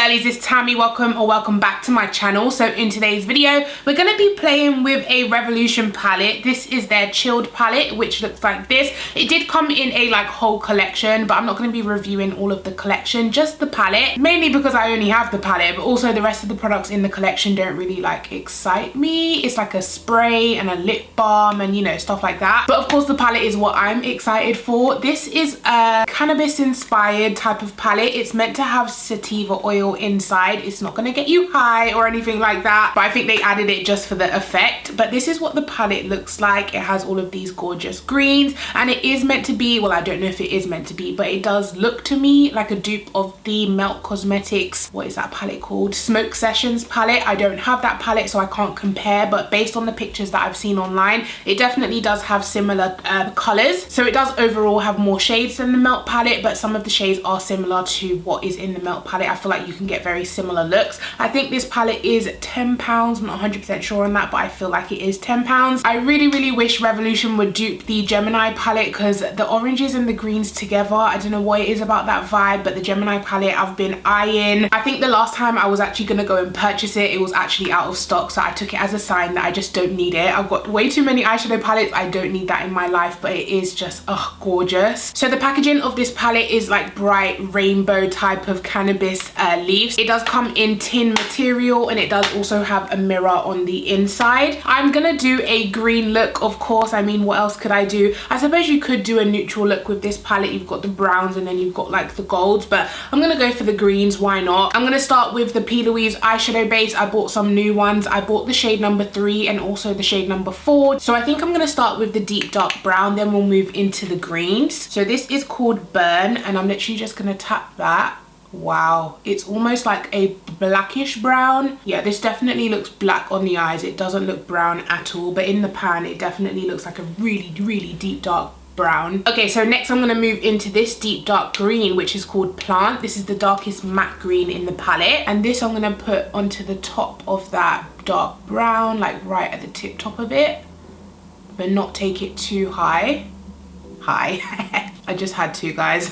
girlies, it's Tammy. Welcome back to my channel. So in today's video, we're going to be playing with a Revolution palette. This is their chilled palette, which looks like this. It did come in a like whole collection, but I'm not going to be reviewing all of the collection, just the palette. Mainly because I only have the palette, but also the rest of the products in the collection don't really like excite me. It's like a spray and a lip balm and you know, stuff like that. But of course the palette is what I'm excited for. This is a cannabis inspired type of palette. It's meant to have sativa oil inside. It's not going to get you high or anything like that, but I think they added it just for the effect. But this is what the palette looks like. It has all of these gorgeous greens, and it is meant to be, well, I don't know if it is meant to be, but it does look to me like a dupe of the Melt Cosmetics, what is that palette called, Smoke Sessions palette. I don't have that palette, so I can't compare, but based on the pictures that I've seen online, it definitely does have similar colors. So it does overall have more shades than the Melt palette, but some of the shades are similar to what is in the Melt palette. I feel like you can get very similar looks. I think this palette is £10. I'm not 100% sure on that, but I feel like it is £10. I really wish Revolution would dupe the Gemini palette, because the oranges and the greens together, I don't know what it is about that vibe, but the Gemini palette I've been eyeing. I think the last time I was actually gonna go and purchase it, it was actually out of stock, so I took it as a sign that I just don't need it. I've got way too many eyeshadow palettes. I don't need that in my life, but it is just gorgeous. So the packaging of this palette is like bright rainbow type of cannabis leaves. It does come in tin material, and it does also have a mirror on the inside. I'm gonna do a green look, of course. I mean, what else could I do? I suppose you could do a neutral look with this palette. You've got the browns and then you've got like the golds, but I'm gonna go for the greens. Why not? I'm gonna start with the P. Louise eyeshadow base. I bought some new ones. I bought the shade number 3 and also the shade number 4. So I think I'm gonna start with the deep dark brown, then we'll move into the greens. So this is called Burn, and I'm literally just gonna tap that. Wow, it's almost like a blackish brown. Yeah, this definitely looks black on the eyes. It doesn't look brown at all, but in the pan it definitely looks like a really deep dark brown. Okay, so next I'm going to move into this deep dark green, which is called Plant. This is the darkest matte green in the palette, and this I'm going to put onto the top of that dark brown, like right at the tip top of it, but not take it too high. I just had to, guys.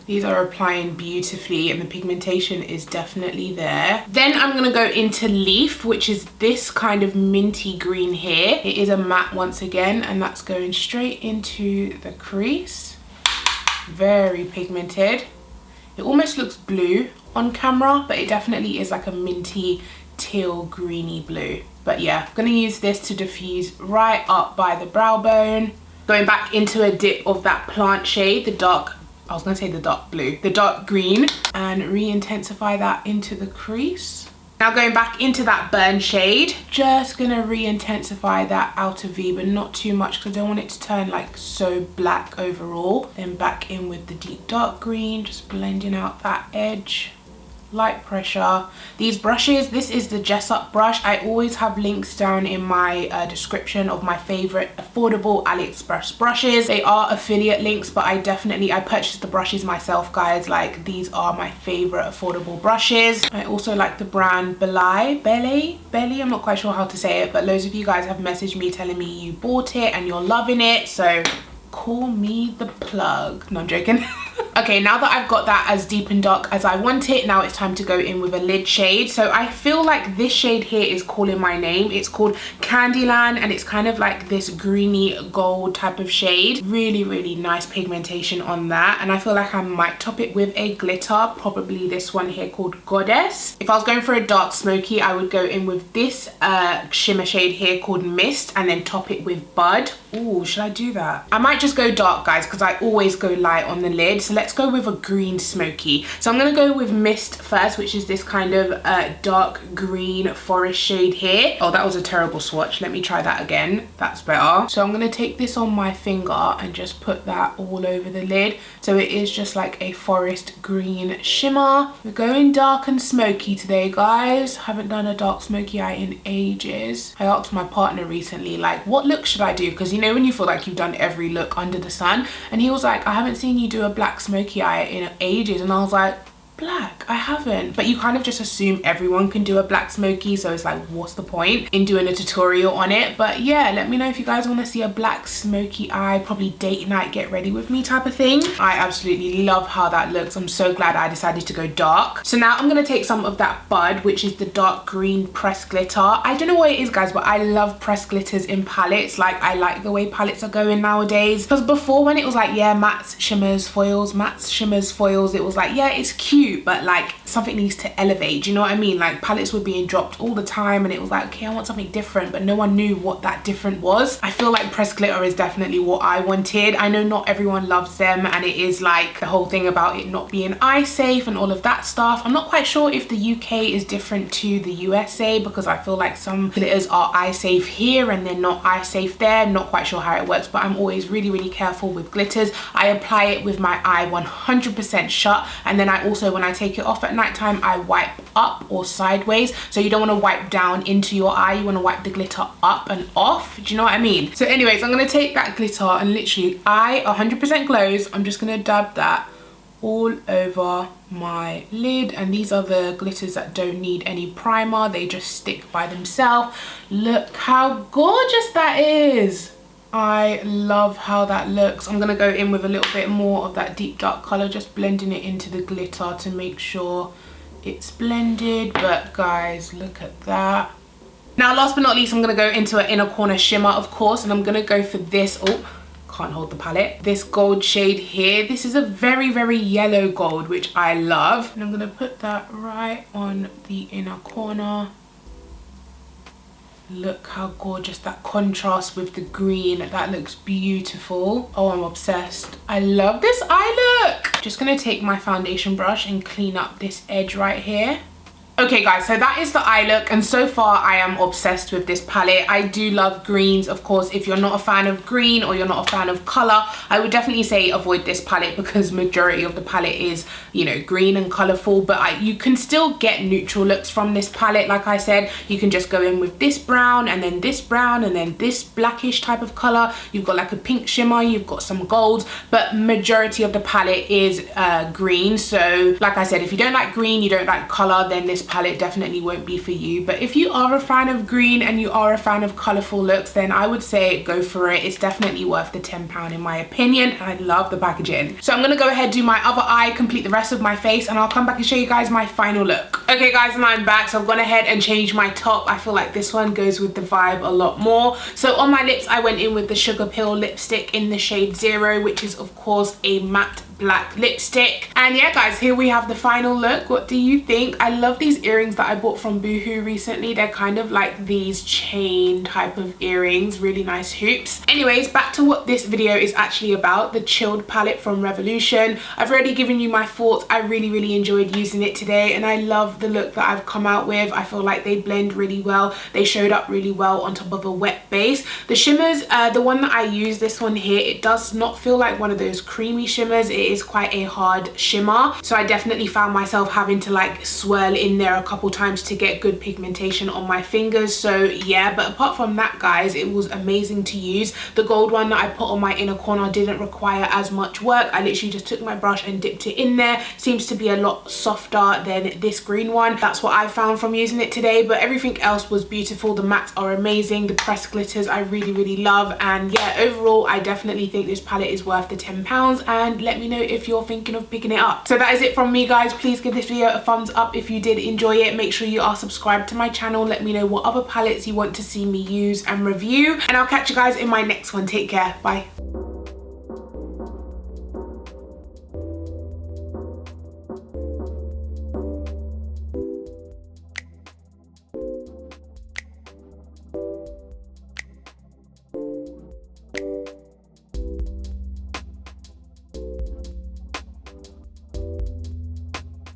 These are applying beautifully and the pigmentation is definitely there. Then I'm going to go into Leaf, which is this kind of minty green here. It is a matte once again, and that's going straight into the crease. Very pigmented. It almost looks blue on camera, but it definitely is like a minty teal greeny blue. But yeah, I'm going to use this to diffuse right up by the brow bone. Going back into a dip of that Plant shade, the dark, I was gonna say the dark blue, the dark green, and re-intensify that into the crease. Now going back into that Burn shade, just gonna re-intensify that outer V, but not too much because I don't want it to turn like so black overall. Then back in with the deep dark green, just blending out that edge. Light pressure. These brushes, this is the Jessup brush. I always have links down in my description of my favorite affordable AliExpress brushes. They are affiliate links, but I purchased the brushes myself, guys. Like, these are my favorite affordable brushes. I also like the brand Belly. I'm not quite sure how to say it, but loads of you guys have messaged me telling me you bought it and you're loving it, so call me the plug. No, I'm joking. Okay, now that I've got that as deep and dark as I want it, now it's time to go in with a lid shade. So I feel like this shade here is calling my name. It's called Candyland, and it's kind of like this greeny gold type of shade. Really nice pigmentation on that, and I feel like I might top it with a glitter, probably this one here called Goddess. If I was going for a dark smoky, I would go in with this shimmer shade here called Mist, and then top it with Bud. Ooh, should I do that? I might just go dark, guys, because I always go light on the lid. So let's go with a green smoky. So I'm going to go with Mist first, which is this kind of dark green forest shade here. Oh, that was a terrible swatch. Let me try that again. That's better. So I'm going to take this on my finger and just put that all over the lid. So it is just like a forest green shimmer. We're going dark and smoky today, guys. Haven't done a dark smoky eye in ages. I asked my partner recently, like, what look should I do? Because you know when you feel like you've done every look under the sun, and he was like, I haven't seen you do a black smoky eye in ages, and I was like, black. I haven't, but you kind of just assume everyone can do a black smoky, so it's like, what's the point in doing a tutorial on it? But yeah, let me know if you guys want to see a black smoky eye, probably date night, get ready with me type of thing. I absolutely love how that looks. I'm so glad I decided to go dark. So now I'm going to take some of that Bud, which is the dark green pressed glitter. I don't know what it is, guys, but I love pressed glitters in palettes. Like, I like the way palettes are going nowadays, because before, when it was like, yeah, mattes, shimmers, foils, mattes, shimmers, foils, it was like, yeah, it's cute, but like something needs to elevate. Do you know what I mean? Like, palettes were being dropped all the time and it was like, okay, I want something different, but no one knew what that different was. I feel like pressed glitter is definitely what I wanted. I know not everyone loves them, and it is like the whole thing about it not being eye safe and all of that stuff. I'm not quite sure if the UK is different to the USA, because I feel like some glitters are eye safe here and they're not eye safe there. Not quite sure how it works, but I'm always really, really careful with glitters. I apply it with my eye 100% shut, and then I also, when I take it off at nighttime, I wipe up or sideways. So you don't want to wipe down into your eye, you want to wipe the glitter up and off. Do you know what I mean? So anyways, I'm going to take that glitter and literally, eye 100% glows, I'm just going to dab that all over my lid. And these are the glitters that don't need any primer, they just stick by themselves. Look how gorgeous that is. I love how that looks. I'm gonna go in with a little bit more of that deep dark color, just blending it into the glitter to make sure it's blended. But guys, look at that. Now, last but not least, I'm gonna go into an inner corner shimmer, of course, and I'm gonna go for this. Oh, can't hold the palette. This gold shade here. This is a very, very yellow gold, which I love. And I'm gonna put that right on the inner corner. Look how gorgeous that contrast with the green. That looks beautiful. Oh, I'm obsessed. I love this eye look. Just gonna take my foundation brush and clean up this edge right here. Okay guys, so that is the eye look, and so far I am obsessed with this palette. I do love greens. Of course, if you're not a fan of green or you're not a fan of color, I would definitely say avoid this palette, because majority of the palette is, you know, green and colorful. But you can still get neutral looks from this palette. Like I said, you can just go in with this brown and then this brown and then this blackish type of color. You've got like a pink shimmer, you've got some golds, but majority of the palette is green. So like I said, if you don't like green, you don't like color, then this palette definitely won't be for you. But if you are a fan of green and you are a fan of colorful looks, then I would say go for it. It's definitely worth the £10 in my opinion, and I love the packaging. So I'm gonna go ahead, do my other eye, complete the rest of my face, and I'll come back and show you guys my final look. Okay guys, and I'm back. So I've gone ahead and changed my top. I feel like this one goes with the vibe a lot more. So on my lips, I went in with the Sugar Pill lipstick in the shade 0, which is of course a matte black lipstick. And yeah guys, here we have the final look. What do you think? I love these earrings that I bought from Boohoo recently. They're kind of like these chain type of earrings, really nice hoops. Anyways, back to what this video is actually about, the Chilled palette from Revolution. I've already given you my thoughts. I really enjoyed using it today, and I love the look that I've come out with. I feel like they blend really well. They showed up really well on top of a wet base. The shimmers, the one that I use, this one here, it does not feel like one of those creamy shimmers. It is quite a hard shimmer, so I definitely found myself having to like swirl in there a couple times to get good pigmentation on my fingers. So yeah, but apart from that guys, it was amazing to use. The gold one that I put on my inner corner didn't require as much work. I literally just took my brush and dipped it in there. Seems to be a lot softer than this green one. That's what I found from using it today, but everything else was beautiful. The mattes are amazing. The pressed glitters I really love, and yeah, overall I definitely think this palette is worth the £10, and let me know if you're thinking of picking it up. So that is it from me guys. Please give this video a thumbs up if you did enjoy it. Make sure you are subscribed to my channel. Let me know what other palettes you want to see me use and review, and I'll catch you guys in my next one. Take care. Bye.